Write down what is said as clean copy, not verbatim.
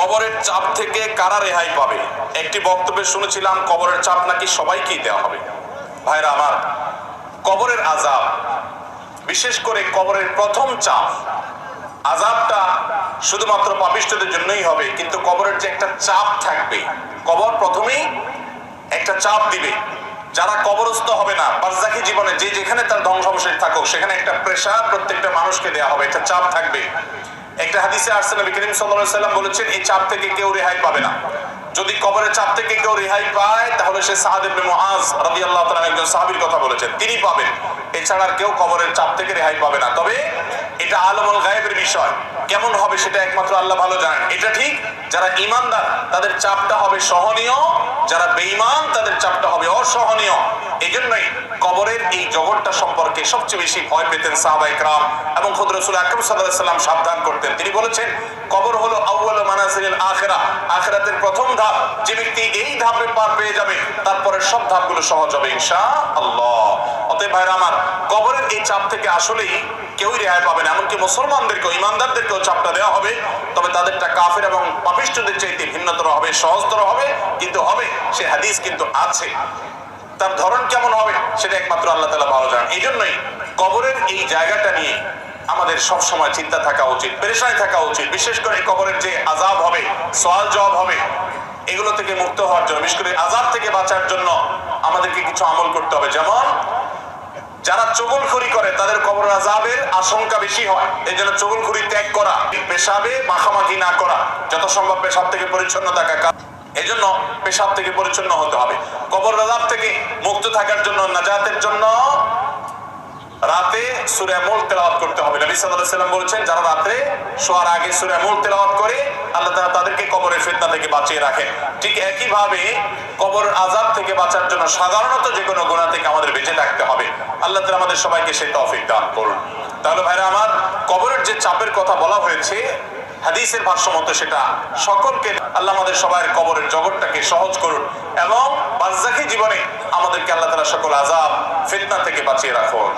কবরের চাপ থেকে কারা রেহাই পাবে? একটি বক্তব্যে শুনেছিলাম কবরের চাপ নাকি সবাইকেই দেওয়া হবে। ভাইরা আমার, কবরের আযাব, বিশেষ করে কবরের প্রথম চাপ, আযাবটা শুধুমাত্র পাপিষ্ঠদের জন্যই হবে, কিন্তু কবরের যে একটা চাপ থাকবে, কবর প্রথমেই একটা চাপ দিবে। যারা কবরস্থ হবে না, বারজাখী জীবনে যে যেখানে তার ধ্বংসাবশেষ থাকুক, সেখানে একটা প্রেসার প্রত্যেকটা মানুষকে দেওয়া হবে, একটা চাপ থাকবে। একটা হাদিসে আসছে, নবী করিম সাল্লাল্লাহু আলাইহি ওয়াসাল্লাম বলেছেন, এই চাপ থেকে কেউ রেহাই পাবে না। যদি কবরের চাপ থেকে কেউ রেহাই পায়, তাহলে সে সাদ ইবনে মুআজ রাদিয়াল্লাহু তাআলা একজন সাহাবীর কথা বলেছেন, তিনি পাবেন। এছাড়া আর কেউ কবরের চাপ থেকে রেহাই পাবে না। তবে এটা আলমুল গায়বের বিষয়, কেমন হবে সেটা একমাত্র আল্লাহ ভালো জানেন। এটা ঠিক, যারা ঈমানদার তাদের চাপটা হবে সহনীয়, যারা বেঈমান তাদের চাপটা হবে অসহনীয়। এজন্যই কবরের এই জগৎটা সম্পর্কে সবচেয়ে বেশি ভয় পেতেন সাহাবায়ে কেরাম এবং খুদ রাসূল আকরাম সাল্লাল্লাহু আলাইহি ওয়াসাল্লাম সাবধান করতেন। তিনি বলেছেন, কবর হলো আউয়ালু মানাজিলিল আখিরাহ, আখিরাতের প্রথম ধাপ। যে ব্যক্তি এই ধাপে পার পেয়ে যাবে, তারপরে সব ধাপগুলো সহজ হবে ইনশাআল্লাহ। অতএব ভাইরা আমার, কবরের এই চাপ থেকে আসলেই কেউই রেহাই পাবে না। এমনকি মুসলমানদেরকেও, ঈমানদারদেরকেও চাপটা দেওয়া হবে, তবে তাদেরটা কাফের এবং পাপিষ্ঠদের চাইতে ভিন্নতর হবে, সহজতর হবে, কিন্তু হবে। সে হাদিস কিন্তু আছে, তার ধরন কেমন হবে সেটা একমাত্র আল্লাহ তাআলা ভালো জানেন। এই জন্যই কবরের এই জায়গাটা নিয়ে আমাদের সব সময় চিন্তা থাকা উচিত, পেরেশানি থাকা উচিত। বিশেষ করে কবরের যে আযাব হবে, সওয়াল জবাব হবে, এগুলো থেকে মুক্ত হওয়ার জন্য, বিশেষ করে আযাব থেকে বাঁচার জন্য আমাদেরকে কিছু আমল করতে হবে। যেমন যারা চুগলখড়ি করে তাদের কবরের আযাবের আশঙ্কা বেশি হয়। এই জন্য চুগলখড়ি ত্যাগ করা, পেশাবে মাখামাখি না করা, যত সম্ভব পেশাব থেকে পরিচ্ছন্ন থাকা। এই জন্য পেশাব থেকে পরিচ্ছন্ন হতে হবে। কবর আযাব থেকে মুক্ত থাকার জন্য, নাজাতের জন্য রাতে সূরা মুলক তেলাওয়াত করতে হবে। নবী সাল্লাল্লাহু আলাইহি ওয়াসাল্লাম বলেছেন, যারা রাতে শোয়ার আগে সূরা মুলক তেলাওয়াত করে, আল্লাহ তাআলা তাদেরকে কবরের ফিতনা থেকে বাঁচিয়ে রাখেন। ঠিক একই ভাবে কবর আযাব থেকে বাঁচার জন্য সাধারণত যে কোনো গুনাহ থেকে আমাদের বেঁচে থাকতে হবে। আল্লাহ তাআলা আমাদের সবাইকে সেই তৌফিক দান করুন। তাহলে ভাইরা আমার, কবরের যে চাপের কথা বলা হয়েছে, হাদিসের ভাষ্য মতে সেটা সকলকে, আল্লাহ আমাদের সবার কবরের জগৎটাকে সহজ করুন এবং বারজাখী জীবনে আমাদেরকে আল্লাহ তাআলা সকল আযাব ফিতনা থেকে বাঁচিয়ে রাখুন।